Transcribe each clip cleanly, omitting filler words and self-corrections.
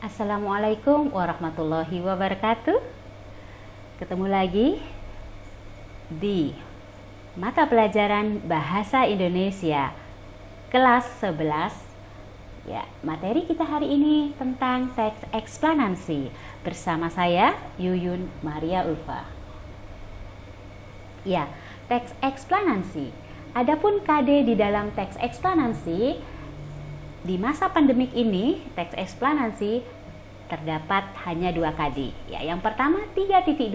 Assalamualaikum warahmatullahi wabarakatuh. Ketemu lagi di mata pelajaran Bahasa Indonesia kelas 11. Ya, materi kita hari ini tentang teks eksplanasi bersama saya Yuyun Maria Ulfa. Ya, teks eksplanasi. Adapun KD di dalam teks eksplanasi di masa pandemik ini, teks eksplanasi terdapat hanya 2 KD. Ya, yang pertama 3.2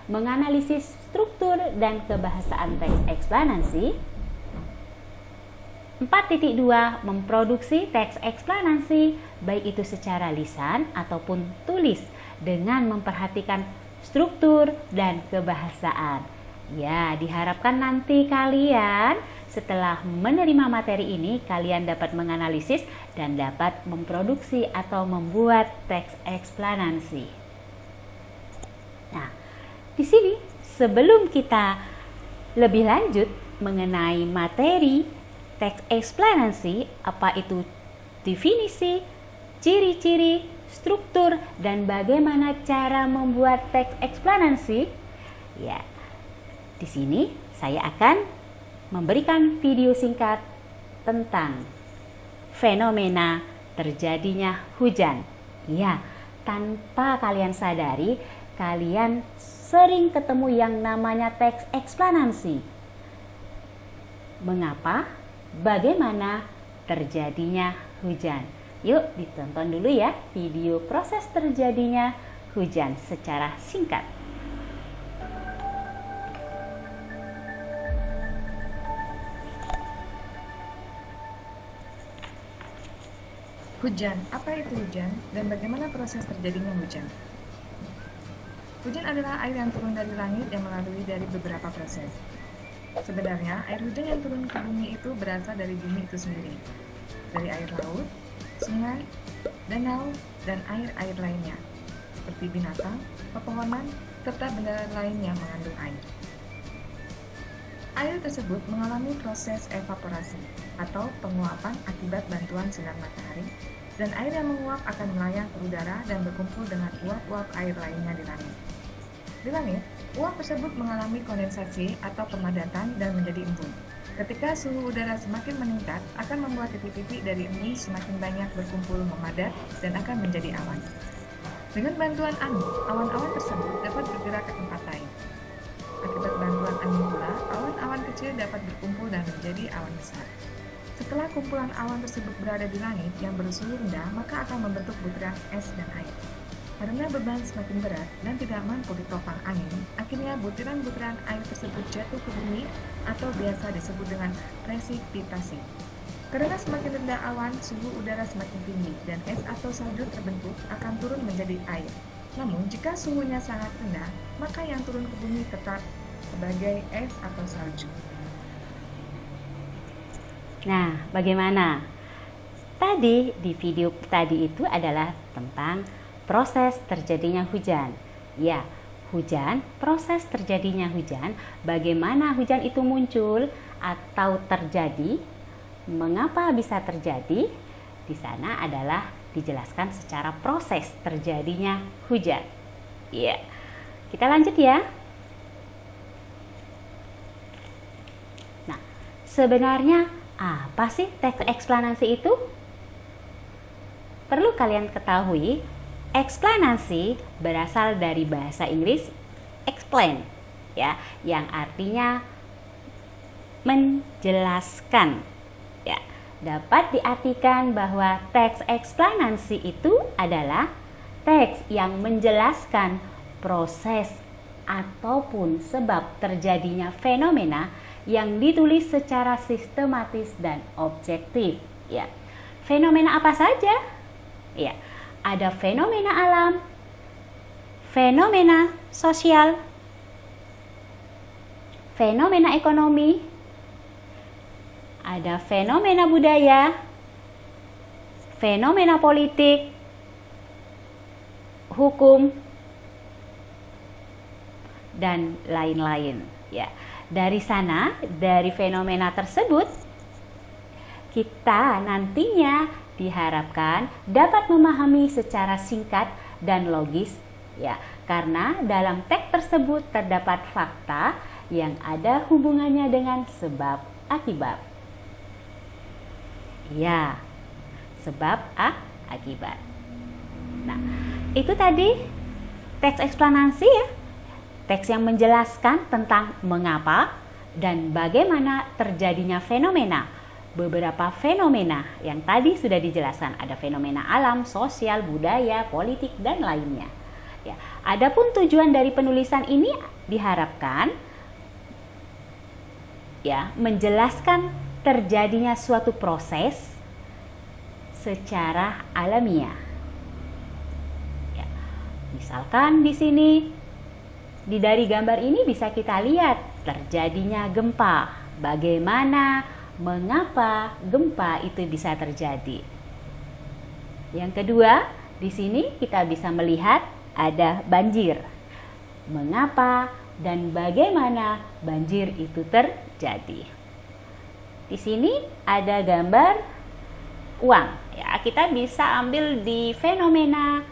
menganalisis struktur dan kebahasaan teks eksplanasi. 4.2 memproduksi teks eksplanasi baik itu secara lisan ataupun tulis dengan memperhatikan struktur dan kebahasaan. Ya, diharapkan nanti kalian setelah menerima materi ini, kalian dapat menganalisis dan dapat memproduksi atau membuat teks eksplanasi. Nah, di sini sebelum kita lebih lanjut mengenai materi teks eksplanasi, apa itu definisi, ciri-ciri, struktur, dan bagaimana cara membuat teks eksplanasi, ya, di sini saya akan memberikan video singkat tentang fenomena terjadinya hujan. Ya, tanpa kalian sadari, kalian sering ketemu yang namanya teks eksplanasi. Mengapa? Bagaimana terjadinya hujan? Yuk ditonton dulu ya video proses terjadinya hujan secara singkat. Hujan, apa itu hujan dan bagaimana proses terjadinya hujan? Hujan adalah air yang turun dari langit yang melalui dari beberapa proses. Sebenarnya, air hujan yang turun ke bumi itu berasal dari bumi itu sendiri, dari air laut, sungai, danau, dan air-air lainnya, seperti binatang, pepohonan, serta benda lain yang mengandung air. Air tersebut mengalami proses evaporasi atau penguapan akibat bantuan sinar matahari, dan air yang menguap akan melayang ke udara dan berkumpul dengan uap-uap air lainnya di langit. Di langit, uap tersebut mengalami kondensasi atau pemadatan dan menjadi embun. Ketika suhu udara semakin meningkat, akan membuat titik-titik dari embun semakin banyak berkumpul memadat dan akan menjadi awan. Dengan bantuan angin, awan-awan tersebut dapat bergerak ke tempat lain. Akibat bantuan angin pula, awan-awan kecil dapat berkumpul dan menjadi awan besar. Setelah kumpulan awan tersebut berada di langit yang bersuhu rendah, maka akan membentuk butiran es dan air. Karena beban semakin berat dan tidak mampu ditopang angin, akhirnya butiran-butiran air tersebut jatuh ke bumi atau biasa disebut dengan presipitasi. Karena semakin rendah awan, suhu udara semakin tinggi dan es atau salju terbentuk akan turun menjadi air. Namun, jika suhunya sangat rendah, maka yang turun ke bumi tetap sebagai es atau salju. Nah, bagaimana? Tadi di video tadi itu adalah tentang proses terjadinya hujan. Ya, hujan, proses terjadinya hujan, bagaimana hujan itu muncul atau terjadi, mengapa bisa terjadi, di sana adalah dijelaskan secara proses terjadinya hujan. Ya, kita lanjut ya. Nah, sebenarnya apa sih teks eksplanasi itu? Perlu kalian ketahui, eksplanasi berasal dari bahasa Inggris explain, ya, yang artinya menjelaskan. Ya, dapat diartikan bahwa teks eksplanasi itu adalah teks yang menjelaskan proses ataupun sebab terjadinya fenomena yang ditulis secara sistematis dan objektif. Ya, fenomena apa saja? Ya, ada fenomena alam, fenomena sosial, fenomena ekonomi, ada fenomena budaya, fenomena politik, hukum, dan lain-lain. Ya, dari sana, dari fenomena tersebut, kita nantinya diharapkan dapat memahami secara singkat dan logis ya, karena dalam teks tersebut terdapat fakta yang ada hubungannya dengan sebab akibat. Ya, sebab akibat. Nah, itu tadi teks eksplanasi ya. Teks yang menjelaskan tentang mengapa dan bagaimana terjadinya fenomena. Beberapa fenomena yang tadi sudah dijelaskan, ada fenomena alam, sosial, budaya, politik, dan lainnya. Ya, adapun tujuan dari penulisan ini diharapkan ya menjelaskan terjadinya suatu proses secara alamiah. Ya, misalkan di sini dari gambar ini bisa kita lihat terjadinya gempa. Bagaimana, mengapa gempa itu bisa terjadi? Yang kedua, di sini kita bisa melihat ada banjir. Mengapa dan bagaimana banjir itu terjadi? Di sini ada gambar uang. Ya, kita bisa ambil di fenomena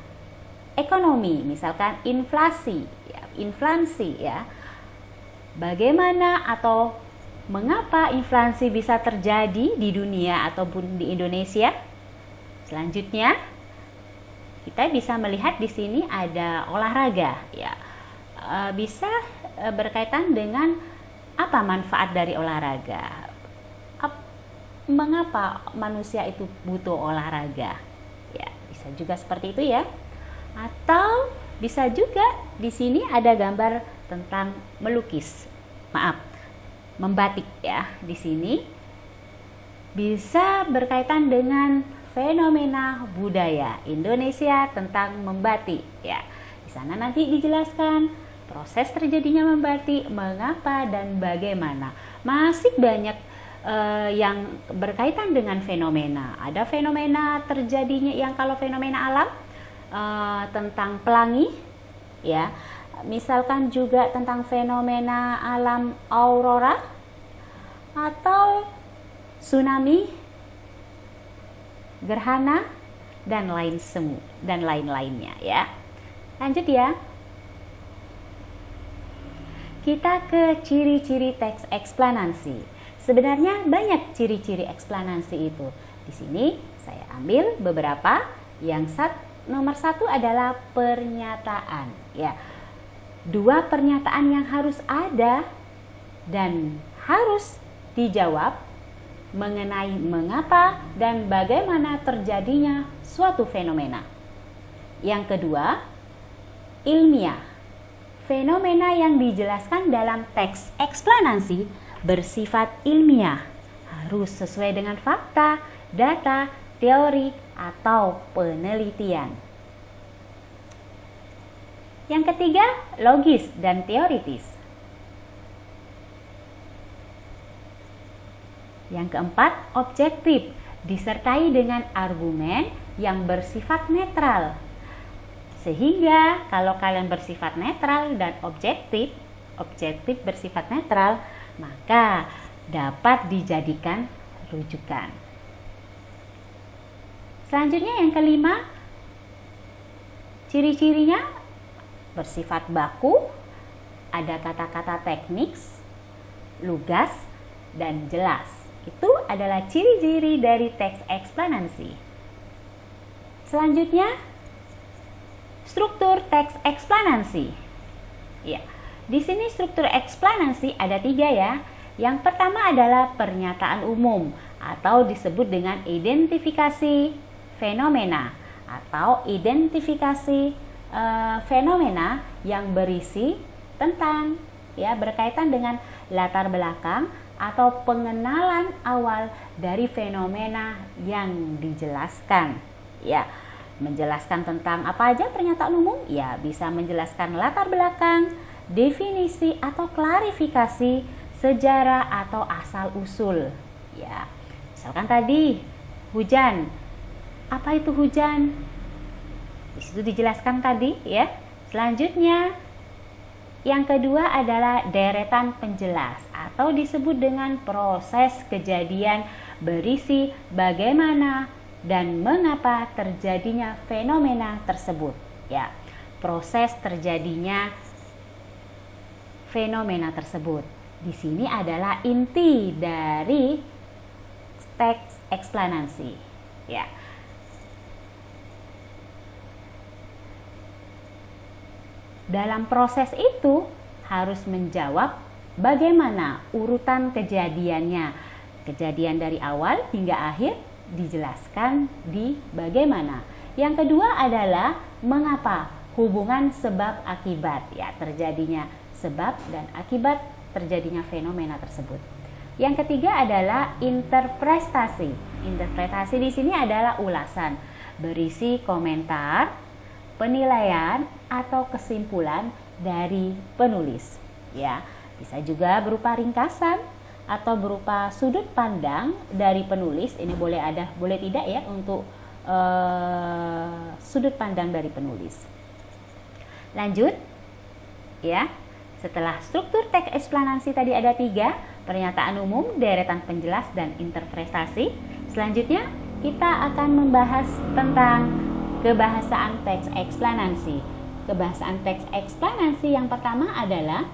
ekonomi, misalkan inflasi, ya, inflasi ya. Bagaimana atau mengapa inflasi bisa terjadi di dunia ataupun di Indonesia? Selanjutnya, kita bisa melihat di sini ada olahraga, ya. Bisa berkaitan dengan apa manfaat dari olahraga? Mengapa manusia itu butuh olahraga? Ya, bisa juga seperti itu ya. Atau bisa juga di sini ada gambar tentang melukis. Membatik ya. Di sini bisa berkaitan dengan fenomena budaya Indonesia tentang membatik ya. Di sana nanti dijelaskan proses terjadinya membatik, mengapa dan bagaimana. Masih banyak yang berkaitan dengan fenomena. Ada fenomena terjadinya yang kalau fenomena alam tentang pelangi ya. Misalkan juga tentang fenomena alam aurora atau tsunami, gerhana dan lain-lainnya ya. Lanjut ya. Kita ke ciri-ciri teks eksplanasi. Sebenarnya banyak ciri-ciri eksplanasi itu. Di sini saya ambil beberapa. Nomor satu adalah pernyataan. Ya, 2 pernyataan yang harus ada dan harus dijawab mengenai mengapa dan bagaimana terjadinya suatu fenomena. Yang kedua, ilmiah. Fenomena yang dijelaskan dalam teks eksplanasi bersifat ilmiah, harus sesuai dengan fakta, data, teori, atau penelitian. Yang ketiga, logis dan teoritis. Yang keempat, objektif, disertai dengan argumen yang bersifat netral. Sehingga kalau kalian bersifat netral dan objektif bersifat netral, maka dapat dijadikan rujukan. Selanjutnya yang kelima, ciri-cirinya bersifat baku, ada kata-kata teknis, lugas, dan jelas. Itu adalah ciri-ciri dari teks eksplanasi. Selanjutnya, struktur teks eksplanasi. Ya. Di sini struktur eksplanasi ada 3 ya. Yang pertama adalah pernyataan umum atau disebut dengan identifikasi fenomena atau identifikasi fenomena yang berisi tentang ya berkaitan dengan latar belakang atau pengenalan awal dari fenomena yang dijelaskan. Ya, menjelaskan tentang apa aja pernyataan umum? Ya, bisa menjelaskan latar belakang, definisi atau klarifikasi, sejarah atau asal usul. Ya, misalkan tadi hujan. Apa itu hujan? Di situ dijelaskan tadi ya. Selanjutnya yang kedua adalah deretan penjelas atau disebut dengan proses kejadian berisi bagaimana, dan mengapa terjadinya fenomena tersebut. Ya, proses terjadinya fenomena tersebut. Di sini adalah inti dari teks eksplanasi. Ya. Dalam proses itu harus menjawab bagaimana urutan kejadiannya. Kejadian dari awal hingga akhir dijelaskan di bagaimana. Yang kedua adalah mengapa, hubungan sebab akibat, ya, terjadinya sebab dan akibat terjadinya fenomena tersebut. Yang ketiga adalah interpretasi. Interpretasi di sini adalah ulasan berisi komentar, penilaian atau kesimpulan dari penulis. Ya, bisa juga berupa ringkasan atau berupa sudut pandang dari penulis. Ini boleh tidak ya untuk sudut pandang dari penulis. Lanjut, ya. Setelah struktur teks eksplanasi tadi ada 3, pernyataan umum, deretan penjelas, dan interpretasi. Selanjutnya kita akan membahas tentang kebahasaan teks eksplanasi. Kebahasaan teks eksplanasi yang pertama adalah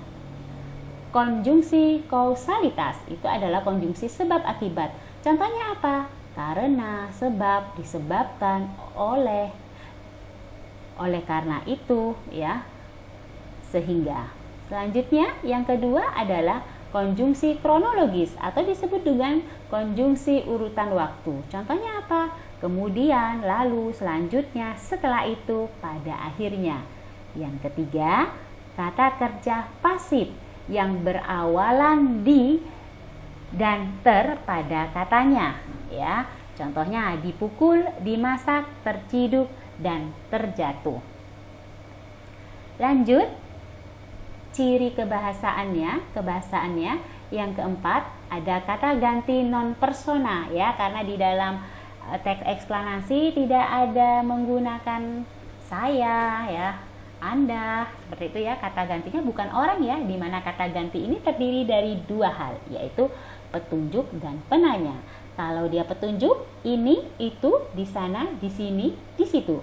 konjungsi kausalitas. Itu adalah konjungsi sebab akibat. Contohnya apa? Karena, sebab, disebabkan, oleh karena itu, ya, sehingga. Selanjutnya yang kedua adalah konjungsi kronologis atau disebut dengan konjungsi urutan waktu. Contohnya apa? Kemudian, lalu, selanjutnya, setelah itu, pada akhirnya. Yang ketiga, kata kerja pasif yang berawalan di dan ter pada katanya, ya. Contohnya dipukul, dimasak, terciduk, dan terjatuh. Lanjut, ciri kebahasaannya yang keempat ada kata ganti non persona, ya, karena di dalam teks eksplanasi tidak ada menggunakan saya, ya, Anda, seperti itu ya. Kata gantinya bukan orang, ya, di mana kata ganti ini terdiri dari 2 hal, yaitu petunjuk dan penanya. Kalau dia petunjuk, ini, itu, di sana, di sini, di situ.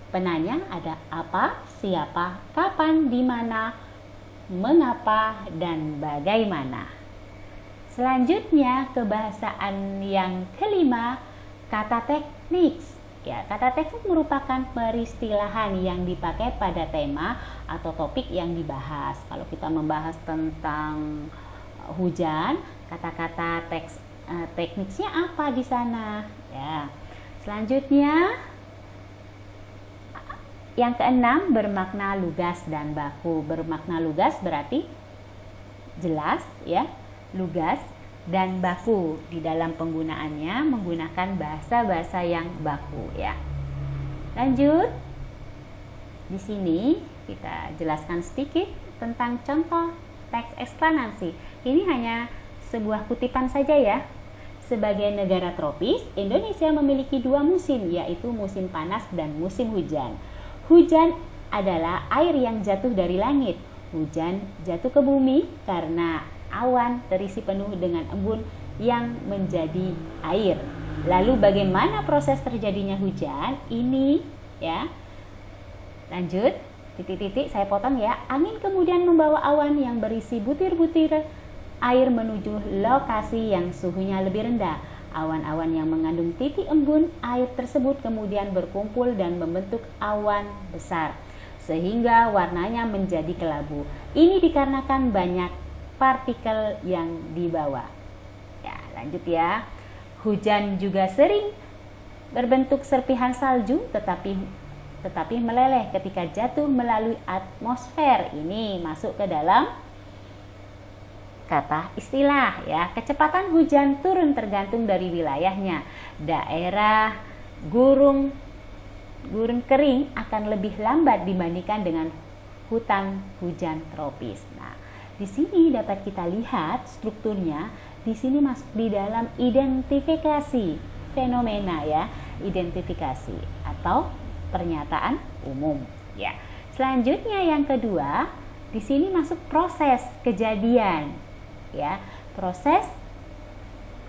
Penanya ada apa, siapa, kapan, di mana, mengapa, dan bagaimana. Selanjutnya kebahasaan yang kelima, kata teknik. Ya, kata teknik merupakan peristilahan yang dipakai pada tema atau topik yang dibahas. Kalau kita membahas tentang hujan, kata-kata tekniknya apa di sana? Ya. Selanjutnya yang keenam, bermakna lugas dan baku. Bermakna lugas berarti jelas, ya, lugas dan baku. Di dalam penggunaannya menggunakan bahasa-bahasa yang baku, ya. Lanjut. Di sini kita jelaskan sedikit tentang contoh teks eksplanasi. Ini hanya sebuah kutipan saja, ya. Sebagai negara tropis, Indonesia memiliki 2 musim, yaitu musim panas dan musim hujan. Hujan adalah air yang jatuh dari langit. Hujan jatuh ke bumi karena awan terisi penuh dengan embun yang menjadi air. Lalu bagaimana proses terjadinya hujan? Ini, ya. Lanjut, titik-titik saya potong, ya. Angin kemudian membawa awan yang berisi butir-butir air menuju lokasi yang suhunya lebih rendah. Awan-awan yang mengandung titik embun air tersebut kemudian berkumpul dan membentuk awan besar, sehingga warnanya menjadi kelabu. Ini dikarenakan banyak partikel yang dibawa. Ya, lanjut, ya. Hujan juga sering berbentuk serpihan salju, tetapi meleleh ketika jatuh melalui atmosfer. Ini masuk ke dalam kata istilah, ya. Kecepatan hujan turun tergantung dari wilayahnya. Daerah gurun kering akan lebih lambat dibandingkan dengan hutan hujan tropis. Nah, di sini dapat kita lihat strukturnya. Di sini masuk di dalam identifikasi fenomena, ya. Identifikasi atau pernyataan umum, ya. Selanjutnya yang kedua, di sini masuk proses kejadian, ya. Proses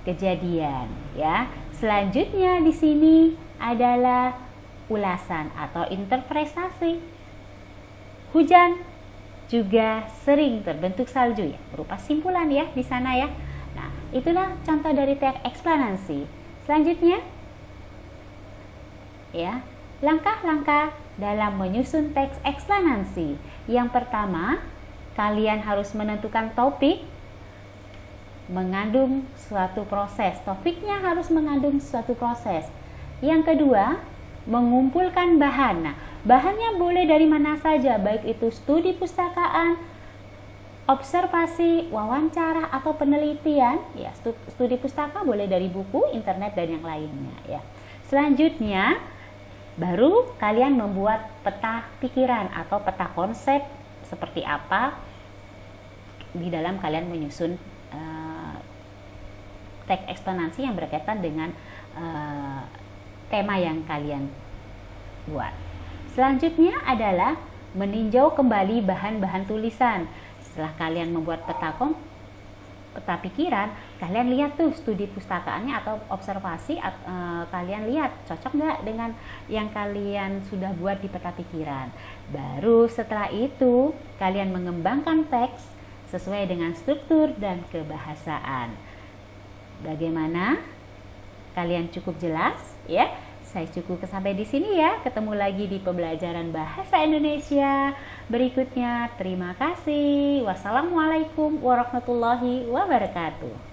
kejadian ya. Selanjutnya di sini adalah ulasan atau interpretasi. Hujan juga sering terbentuk salju ya, berupa simpulan ya di sana ya. Nah, itulah contoh dari teks eksplanasi. Selanjutnya ya, langkah-langkah dalam menyusun teks eksplanasi. Yang pertama, kalian harus menentukan topik mengandung suatu proses. Topiknya harus mengandung suatu proses. Yang kedua, mengumpulkan bahan. Nah, bahannya boleh dari mana saja, baik itu studi pustakaan, observasi, wawancara, atau penelitian. Ya, studi pustaka boleh dari buku, internet, dan yang lainnya ya. Selanjutnya, baru kalian membuat peta pikiran atau peta konsep seperti apa di dalam kalian menyusun teks eksplanasi yang berkaitan dengan tema yang kalian buat. Selanjutnya adalah meninjau kembali bahan-bahan tulisan. Setelah kalian membuat peta pikiran, kalian lihat tuh studi pustakaannya atau observasi, kalian lihat cocok nggak dengan yang kalian sudah buat di peta pikiran. Baru setelah itu kalian mengembangkan teks sesuai dengan struktur dan kebahasaan. Bagaimana? Kalian cukup jelas ya? Saya cukup sampai di sini ya. Ketemu lagi di pembelajaran bahasa Indonesia berikutnya. Terima kasih. Wassalamualaikum warahmatullahi wabarakatuh.